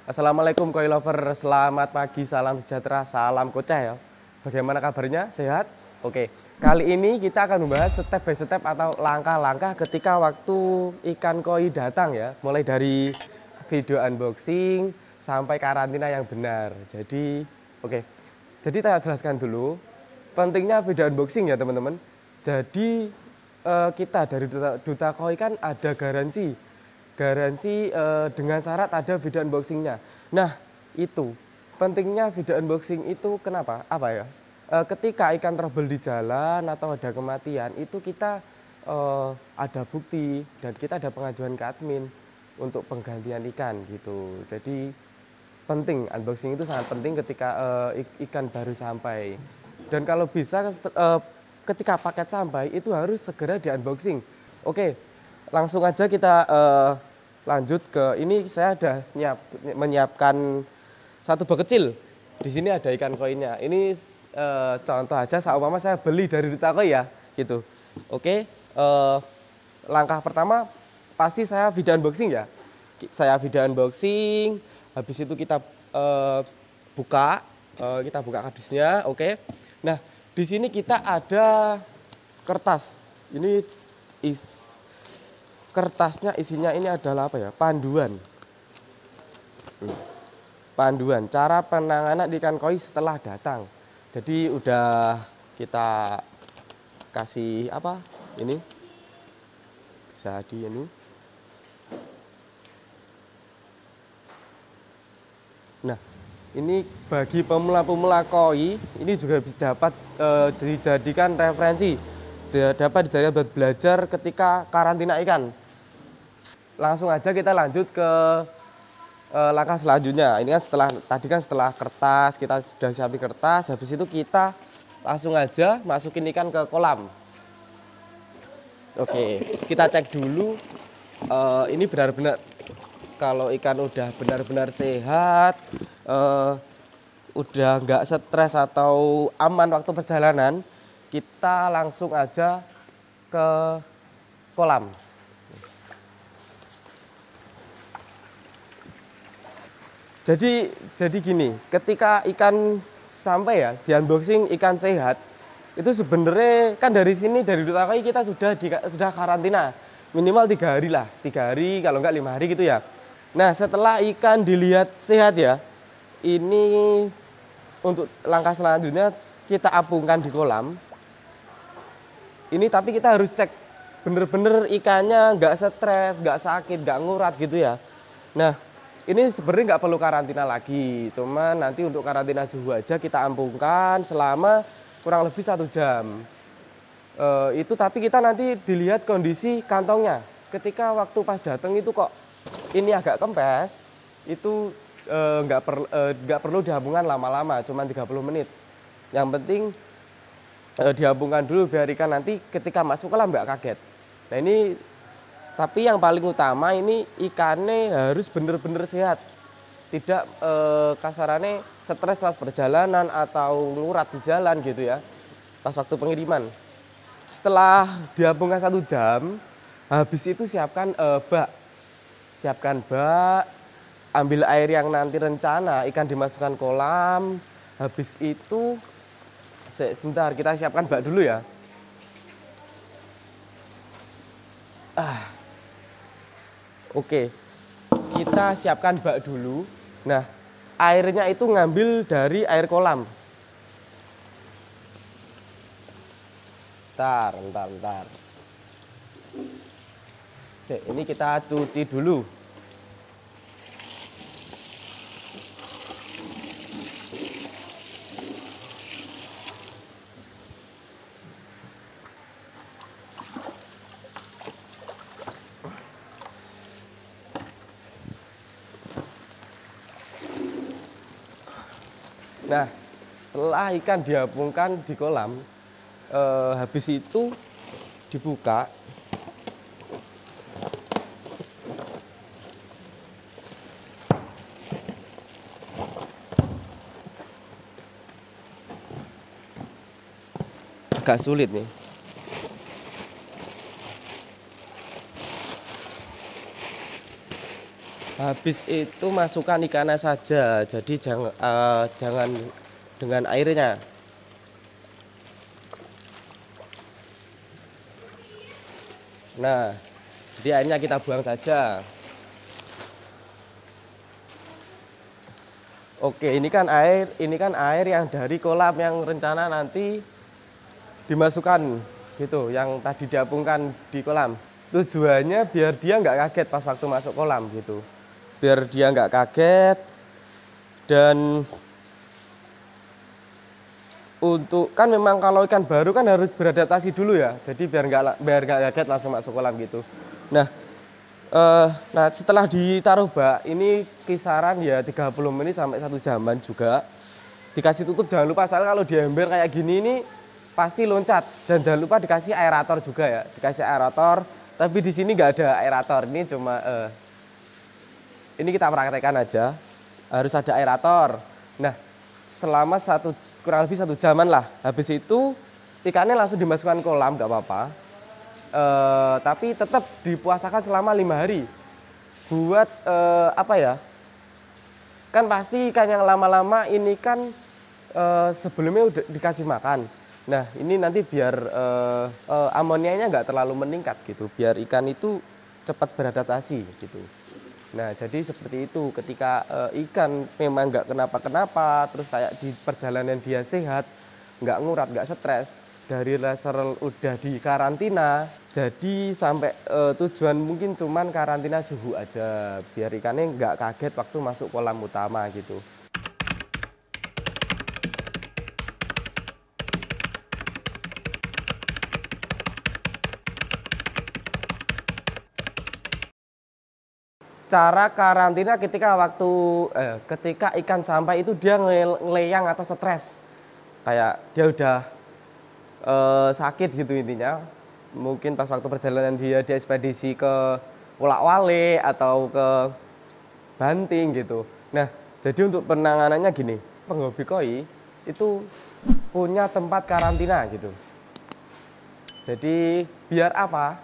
Assalamualaikum koi lover, selamat pagi, salam sejahtera, salam kocah ya. Bagaimana kabarnya? Sehat? Oke, kali ini kita akan membahas step by step atau langkah-langkah ketika waktu ikan koi datang ya. Mulai dari video unboxing sampai karantina yang benar. Jadi saya jelaskan dulu pentingnya video unboxing ya teman-teman. Jadi kita dari Duta Koi kan ada garansi dengan syarat ada video unboxingnya. Nah itu pentingnya video unboxing itu kenapa? Apa ya? Ketika ikan trouble di jalan atau ada kematian itu kita ada bukti dan kita ada pengajuan ke admin untuk penggantian ikan gitu. Jadi penting, unboxing itu sangat penting ketika ikan baru sampai. Dan kalau bisa ketika paket sampai itu harus segera di unboxing. Oke, langsung aja kita lanjut ke ini. Saya ada menyiapkan satu box kecil. Di sini ada ikan koinnya. Ini contoh aja, seumpama saya beli dari Duta Koi ya, gitu. Oke, langkah pertama pasti saya video unboxing ya. Saya video unboxing, habis itu kita buka kardusnya. Oke. Nah, di sini kita ada kertas. Ini kertasnya isinya ini adalah apa ya? Panduan. Panduan cara penanganan ikan koi setelah datang. Jadi udah kita kasih apa? Ini bisa di ini. Nah, ini bagi pemula-pemula koi ini juga bisa dapat dijadikan referensi. Dapat dijadikan buat belajar ketika karantina ikan. Langsung aja kita lanjut ke langkah selanjutnya. Ini kan setelah kertas, kita sudah siapin kertas, habis itu kita langsung aja masukin ikan ke kolam. Oke, kita cek dulu ini benar-benar kalau ikan udah benar-benar sehat, udah nggak stres atau aman waktu perjalanan, kita langsung aja ke kolam. Jadi gini, ketika ikan sampai ya di unboxing ikan sehat, itu sebenarnya kan dari sini dari Duta Koi kita sudah karantina minimal 3 hari lah, 3 hari kalau enggak 5 hari gitu ya. Nah setelah ikan dilihat sehat ya, ini untuk langkah selanjutnya kita apungkan di kolam. Ini tapi kita harus cek bener-bener ikannya nggak stres, nggak sakit, nggak ngurat gitu ya. Nah ini sebenarnya nggak perlu karantina lagi, cuman nanti untuk karantina suhu aja kita ampungkan selama kurang lebih 1 jam. Itu tapi kita nanti dilihat kondisi kantongnya. Ketika waktu pas datang itu kok ini agak kempes, itu nggak perlu dihambungkan lama-lama, cuma 30 menit. Yang penting dihambungkan dulu biar ikan nanti ketika masuk kolam nggak kaget. Nah ini tapi yang paling utama ini ikannya harus bener-bener sehat, tidak kasarannya stres pas perjalanan atau ngurat di jalan gitu ya pas waktu pengiriman. Setelah dihambungkan 1 jam, habis itu siapkan bak, ambil air yang nanti rencana ikan dimasukkan kolam. Habis itu sebentar kita siapkan bak dulu ya. Oke, kita siapkan bak dulu. Nah, airnya itu ngambil dari air kolam. Bentar. Ini kita cuci dulu. Nah, setelah ikan diapungkan di kolam, habis itu dibuka. Agak sulit nih. Habis itu masukkan ikannya saja, jadi jangan dengan airnya. Nah, jadi airnya kita buang saja. Oke, ini kan air yang dari kolam yang rencana nanti dimasukkan gitu, yang tadi diapungkan di kolam. Tujuannya biar dia nggak kaget pas waktu masuk kolam gitu. Biar dia nggak kaget, dan untuk kan memang kalau ikan baru kan harus beradaptasi dulu ya. Jadi biar nggak kaget langsung masuk kolam gitu. Nah, nah setelah ditaruh bak, ini kisaran ya 30 menit sampai 1 jaman juga. Dikasih tutup, jangan lupa, soalnya kalau di ember kayak gini ini pasti loncat. Dan jangan lupa dikasih aerator juga ya, dikasih aerator. Tapi di sini nggak ada aerator, ini cuma ini kita praktekkan aja. Harus ada aerator. Nah, selama kurang lebih 1 jaman lah. Habis itu ikannya langsung dimasukkan kolam, nggak apa-apa. Tapi tetap dipuasakan selama 5 hari. Buat apa ya? Kan pasti ikan yang lama-lama ini kan sebelumnya udah dikasih makan. Nah, ini nanti biar amonianya nggak terlalu meningkat gitu, biar ikan itu cepat beradaptasi gitu. Nah, jadi seperti itu. Ketika ikan memang nggak kenapa-kenapa, terus kayak di perjalanan dia sehat, nggak ngurat, nggak stres, dari laser udah di karantina, jadi sampai tujuan mungkin cuman karantina suhu aja, biar ikannya nggak kaget waktu masuk kolam utama gitu. Cara karantina ketika ikan sampai itu dia ngeleyang atau stres, kayak dia udah sakit gitu intinya. Mungkin pas waktu perjalanan dia di ekspedisi ke Wolak-Walik atau ke Banting gitu. Nah, jadi untuk penanganannya gini, penghobi koi itu punya tempat karantina gitu. Jadi biar apa?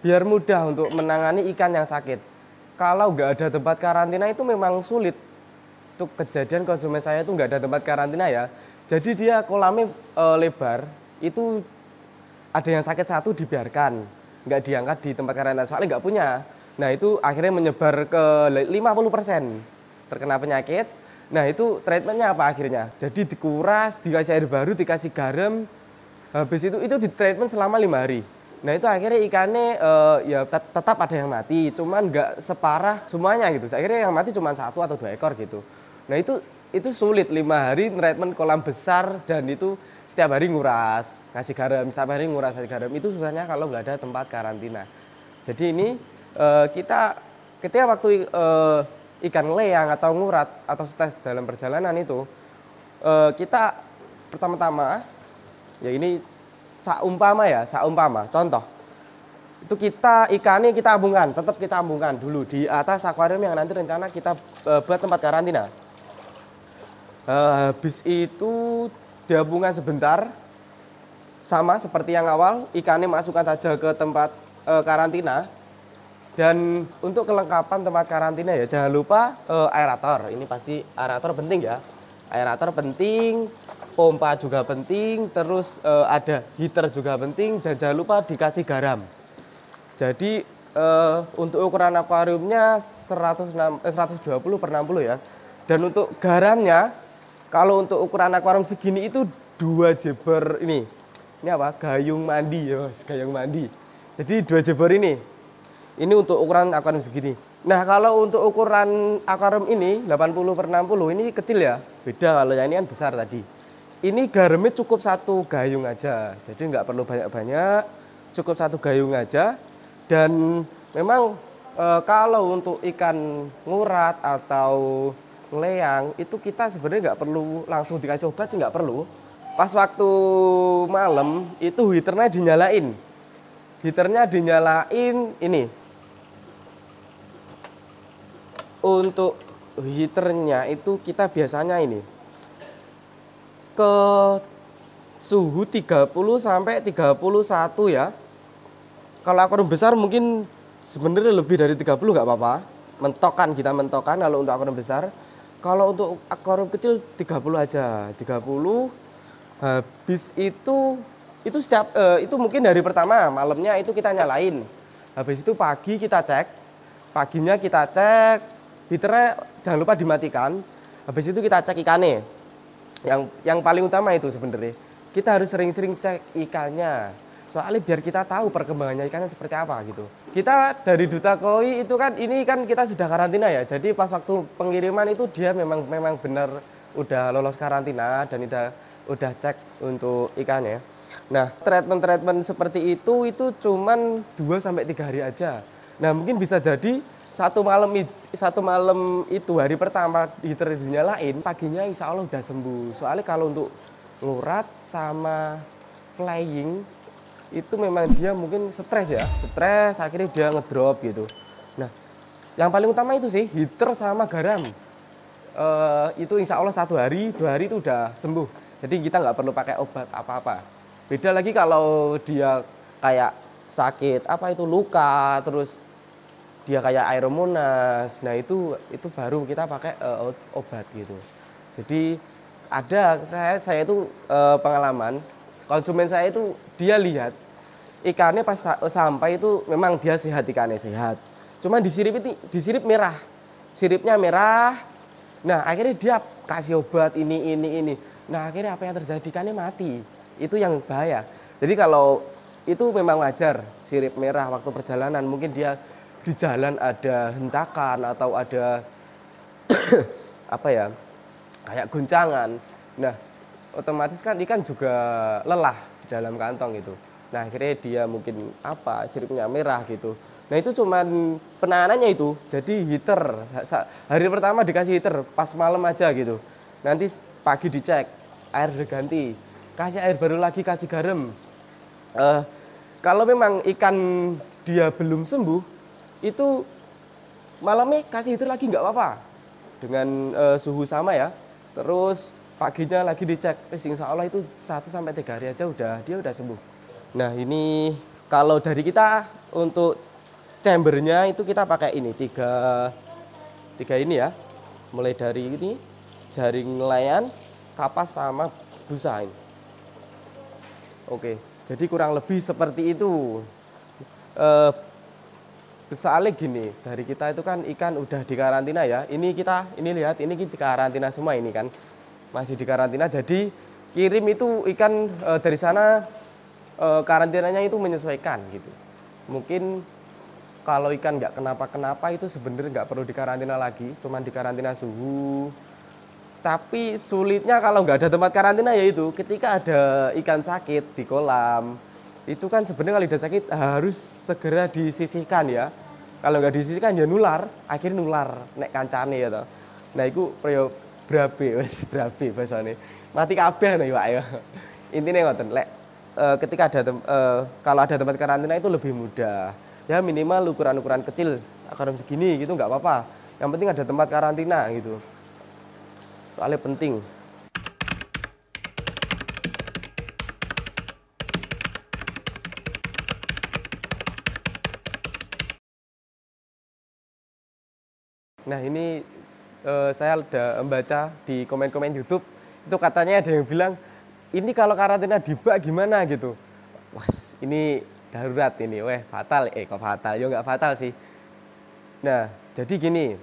Biar mudah untuk menangani ikan yang sakit. Kalau nggak ada tempat karantina itu memang sulit. Untuk kejadian konsumen saya itu nggak ada tempat karantina ya. Jadi dia kolamnya lebar, itu ada yang sakit satu dibiarkan, nggak diangkat di tempat karantina soalnya nggak punya. Nah, itu akhirnya menyebar ke 50% terkena penyakit. Nah, itu treatmentnya apa akhirnya? Jadi dikuras, dikasih air baru, dikasih garam. Habis itu di treatment selama 5 hari. Nah, itu akhirnya ikannya ya tetap ada yang mati, cuman nggak separah semuanya gitu. Akhirnya yang mati cuma 1 atau 2 ekor gitu. Nah, itu sulit, 5 hari treatment kolam besar, dan itu setiap hari nguras, ngasih garam, setiap hari nguras, ngasih garam. Itu susahnya kalau nggak ada tempat karantina. Jadi ini kita ketika waktu ikan leyang atau ngurat atau stres dalam perjalanan itu, kita pertama-tama ya ini saumpama contoh itu ikannya kita ambungkan, tetap kita ambungkan dulu di atas akuarium yang nanti rencana kita buat tempat karantina. Habis itu diambungkan sebentar, sama seperti yang awal, ikannya masukkan saja ke tempat karantina. Dan untuk kelengkapan tempat karantina ya jangan lupa aerator. Ini pasti aerator penting ya. Aerator penting, pompa juga penting, terus ada heater juga penting, dan jangan lupa dikasih garam. Jadi untuk ukuran akuariumnya 120 per 60 ya. Dan untuk garamnya, kalau untuk ukuran akuarium segini itu 2 jeber ini apa? Gayung mandi ya, gayung mandi. Jadi 2 jeber ini. Ini untuk ukuran akuarium segini. Nah, kalau untuk ukuran akuarium ini 80 per 60 ini kecil ya. Beda kalau yang ini kan besar tadi. Ini garamnya cukup 1 gayung aja. Jadi nggak perlu banyak-banyak, cukup 1 gayung aja. Dan memang kalau untuk ikan ngurat atau ngeleyang itu kita sebenarnya nggak perlu langsung dikasih obat sih, nggak perlu. Pas waktu malam itu heaternya dinyalain. Heaternya dinyalain ini. Untuk heaternya itu kita biasanya ini ke suhu 30 sampai 31 ya. Kalau akuarium besar mungkin sebenarnya lebih dari 30 nggak apa-apa. mentokan, kita mentokan kalau untuk akuarium besar. Kalau untuk akuarium kecil 30 aja. 30 habis itu setiap itu mungkin hari pertama malamnya itu kita nyalain. Habis itu pagi kita cek. Paginya kita cek, heaternya jangan lupa dimatikan. Habis itu kita cek ikannya. Yang paling utama itu sebenarnya. Kita harus sering-sering cek ikannya. Soalnya biar kita tahu perkembangannya ikannya seperti apa gitu. Kita dari Duta Koi itu kan ini kan kita sudah karantina ya. Jadi pas waktu pengiriman itu dia memang benar udah lolos karantina dan udah cek untuk ikannya. Nah, treatment seperti itu cuman 2 sampai 3 hari aja. Nah, mungkin bisa jadi satu malam itu hari pertama heater dinyalain, paginya insya Allah udah sembuh. Soalnya kalau untuk ngurat sama flying itu memang dia mungkin stres ya, stres akhirnya dia ngedrop gitu. Nah, yang paling utama itu sih heater sama garam. Itu insya Allah 1 hari, 2 hari itu udah sembuh. Jadi kita nggak perlu pakai obat apa-apa. Beda lagi kalau dia kayak sakit apa itu luka, terus dia kayak aeromonas. Nah itu baru kita pakai obat gitu. Jadi ada saya itu pengalaman konsumen saya itu dia lihat ikannya pas sampai itu memang dia sehat, ikannya sehat. Cuman disirip merah. Siripnya merah. Nah, akhirnya dia kasih obat ini. Nah, akhirnya apa yang terjadi? Ikannya mati. Itu yang bahaya. Jadi kalau itu memang wajar sirip merah waktu perjalanan, mungkin dia di jalan ada hentakan atau ada apa ya? Kayak goncangan. Nah, otomatis kan ikan juga lelah di dalam kantong itu. Nah, akhirnya dia mungkin siripnya merah gitu. Nah, itu cuman penanganannya itu. Jadi heater hari pertama dikasih heater pas malam aja gitu. Nanti pagi dicek, air diganti, kasih air baru lagi, kasih garam. Kalau memang ikan dia belum sembuh, itu malamnya kasih heater lagi nggak apa-apa. Dengan suhu sama ya. Terus paginya lagi dicek, insya Allah itu 1 sampai 3 hari aja dia udah sembuh. Nah, ini kalau dari kita untuk chambernya itu kita pakai ini tiga ini ya. Mulai dari ini jaring nelayan, kapas sama busa ini. Oke, jadi kurang lebih seperti itu. Soalnya gini, dari kita itu kan ikan udah dikarantina ya. Ini lihat, ini kita karantina semua ini kan. Masih dikarantina, jadi kirim itu ikan dari sana karantinanya itu menyesuaikan gitu. Mungkin kalau ikan nggak kenapa-kenapa itu sebenarnya nggak perlu dikarantina lagi, cuman dikarantina suhu. Tapi sulitnya kalau nggak ada tempat karantina ya itu, ketika ada ikan sakit di kolam, itu kan sebenarnya kalau udah sakit harus segera disisihkan ya. Kalau nggak disisihkan ya akhirnya nular nek kancane ya toh. Nah itu berabe bahasane. Mati kabeh nek Pak ya. Intine ngoten, ketika ada kalau ada tempat karantina itu lebih mudah. Ya minimal ukuran-ukuran kecil, akuarium segini gitu nggak apa-apa. Yang penting ada tempat karantina gitu. Soalnya penting. Nah ini saya udah membaca di komen-komen YouTube, itu katanya ada yang bilang, ini kalau karantina di bak gimana gitu. Wah ini darurat ini, fatal, kok fatal, ya nggak fatal sih. Nah jadi gini,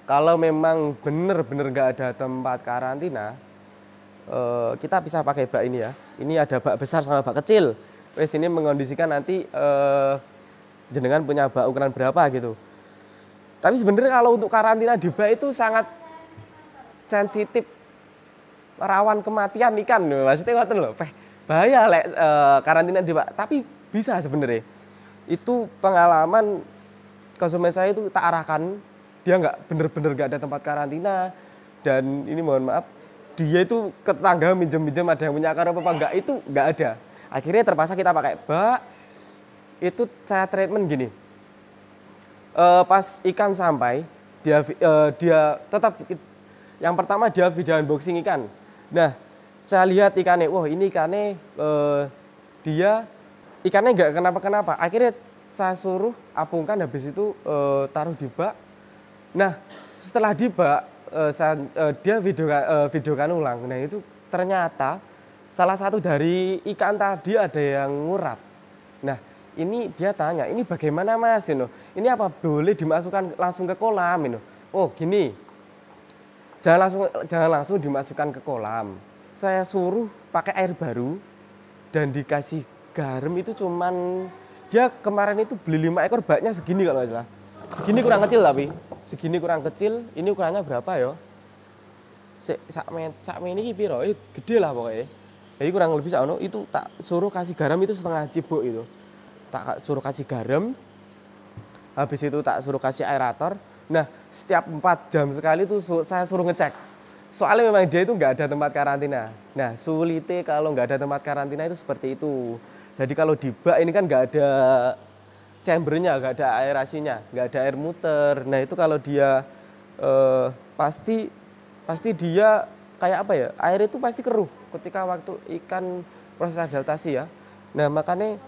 kalau memang bener-bener nggak ada tempat karantina, kita bisa pakai bak ini ya. Ini ada bak besar sama bak kecil. Ini mengondisikan nanti jenengan punya bak ukuran berapa gitu. Tapi sebenarnya kalau untuk karantina di bak itu sangat sensitif, rawan kematian ikan. Maksudnya ngoten lho, bahaya karantina di bak. Tapi bisa sebenarnya. Itu pengalaman konsumen saya itu tak arahkan, dia bener-bener nggak ada tempat karantina, dan ini mohon maaf, dia itu ke tetangga minjem ada yang punya akuarium apa enggak, itu nggak ada. Akhirnya terpaksa kita pakai bak. Itu saya treatment gini. Pas ikan sampai, dia tetap yang pertama dia video unboxing ikan. Nah, saya lihat ikannya, wah ini ikannya ikannya nggak kenapa-kenapa. Akhirnya saya suruh apungkan, habis itu taruh di bak. Nah, setelah di bak dia videokan ulang. Nah, itu ternyata salah satu dari ikan tadi ada yang ngurat. Nah, ini dia tanya, ini bagaimana Mas? Ini apa boleh dimasukkan langsung ke kolam? Oh gini, jangan langsung dimasukkan ke kolam. Saya suruh pakai air baru dan dikasih garam. Itu cuman dia kemarin itu beli 5 ekor, baknya segini kalau nggak salah. Segini kurang kecil tapi. Segini kurang kecil, ini ukurannya berapa ya? Sakme ini piro? Gede lah pokoknya. Jadi kurang lebih sakno itu tak suruh kasih garam itu setengah cibuk itu. Tak suruh kasih garam. Habis itu tak suruh kasih aerator. Nah, setiap 4 jam sekali itu saya suruh ngecek. Soalnya memang dia itu nggak ada tempat karantina. Nah, sulitnya kalau nggak ada tempat karantina itu seperti itu. Jadi kalau di bak ini kan nggak ada chambernya, nggak ada aerasinya, nggak ada air muter. Nah, itu kalau dia pasti dia kayak apa ya? Air itu pasti keruh ketika waktu ikan proses adaptasi ya. Nah, makanya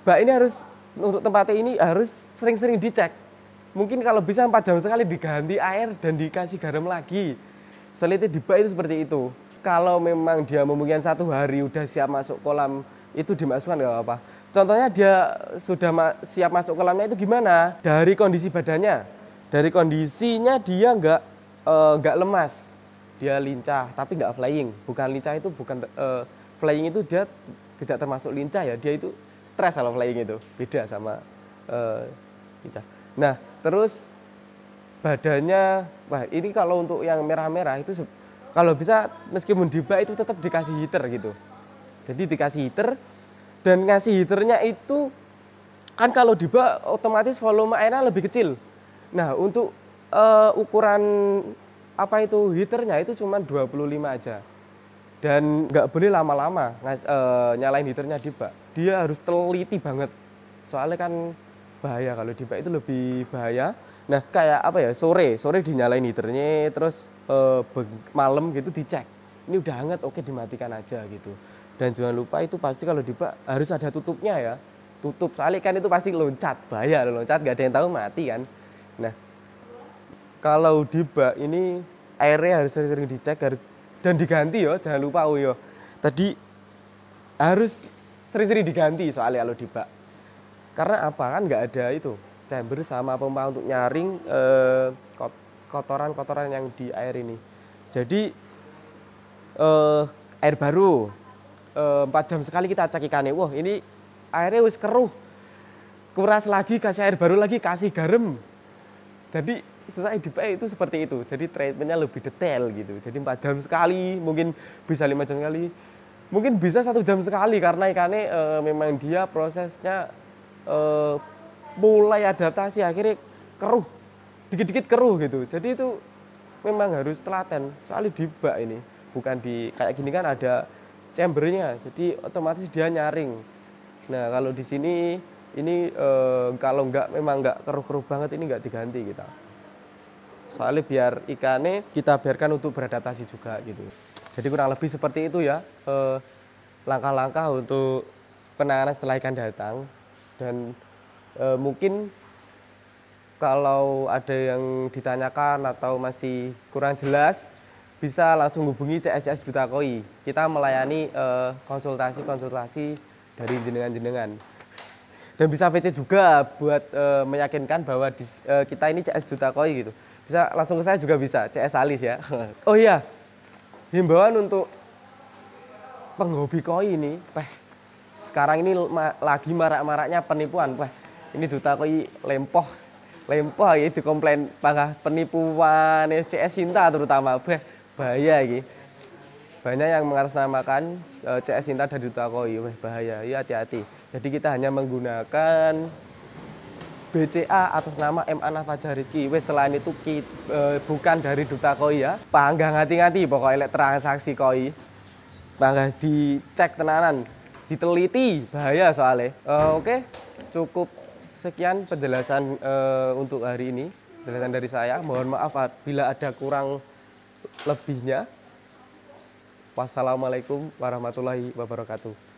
bak ini harus, untuk tempatnya ini harus sering-sering dicek. Mungkin kalau bisa 4 jam sekali diganti air dan dikasih garam lagi. Soalnya di bak itu seperti itu. Kalau memang dia memungkinkan 1 hari udah siap masuk kolam, itu dimasukkan nggak apa-apa. Contohnya dia sudah siap masuk kolamnya itu gimana? Dari kondisi badannya, dari kondisinya dia nggak lemas, dia lincah tapi nggak flying. Bukan lincah itu bukan flying itu dia tidak termasuk lincah ya. Dia itu stres kalau flying itu, beda sama lincah. Nah, terus badannya, wah ini kalau untuk yang merah-merah itu kalau bisa meskipun di bak itu tetap dikasih heater gitu. Jadi dikasih heater, dan ngasih heaternya itu kan kalau di bak otomatis volume airnya lebih kecil. Nah, untuk ukuran apa itu heaternya itu cuma 25 aja. Dan nggak boleh lama-lama nyalain heaternya di bak. Dia harus teliti banget. Soalnya kan bahaya, kalau di bak itu lebih bahaya. Nah, kayak apa ya, sore dinyalain heaternya, terus malam gitu dicek. Ini udah hangat, oke dimatikan aja gitu. Dan jangan lupa itu pasti kalau di bak harus ada tutupnya ya. Tutup, soalnya kan itu pasti loncat, bahaya loncat, nggak ada yang tahu mati kan. Nah, kalau di bak ini airnya harus sering-sering dicek dan diganti ya, jangan lupa tadi harus sering-sering diganti soalnya kalau di bak. Karena apa, kan nggak ada itu chamber sama pompa untuk nyaring kotoran-kotoran yang di air ini. Jadi air baru 4 jam sekali kita cek ikannya. Wah, ini airnya wis keruh, kuras lagi, kasih air baru lagi, kasih garam. Jadi susah di bak itu seperti itu. Jadi treatmentnya lebih detail gitu. Jadi 4 jam sekali, mungkin bisa 5 jam sekali, mungkin bisa 1 jam sekali, karena ikannya memang dia prosesnya mulai adaptasi, akhirnya keruh, dikit-dikit keruh gitu. Jadi itu memang harus telaten. Soalnya di bak ini bukan di kayak gini kan ada chambernya, jadi otomatis dia nyaring. Nah, kalau di sini ini kalau memang nggak keruh-keruh banget, ini nggak diganti kita. Soalnya biar ikannya kita biarkan untuk beradaptasi juga gitu. Jadi kurang lebih seperti itu ya langkah-langkah untuk penanganan setelah ikan datang. Dan mungkin kalau ada yang ditanyakan atau masih kurang jelas, bisa langsung hubungi CSCS Buta Koi. Kita melayani konsultasi dari jenengan-jenengan. Dan bisa VC juga buat meyakinkan bahwa kita ini CS Buta Koi gitu. Bisa langsung ke saya juga bisa, CS Alis ya. Oh iya, himbauan untuk penghobi koi ini, sekarang ini lagi marak-maraknya penipuan. Ini Duta Koi lempoh ya, dikomplain pangah penipuan CS Sinta terutama. Bahaya ini. Banyak yang mengatasnamakan CS Sinta dari Duta Koi, bahaya. Ya hati-hati. Jadi kita hanya menggunakan BCA atas nama M. Ana Fajar Rizky. Selain itu bukan dari Duta Koi ya. Panggang hati-hati pokoknya transaksi koi. Panggang dicek tenanan, diteliti, bahaya soalnya. Oke, cukup sekian penjelasan untuk hari ini. Penjelasan dari saya. Mohon maaf bila ada kurang lebihnya. Wassalamualaikum warahmatullahi wabarakatuh.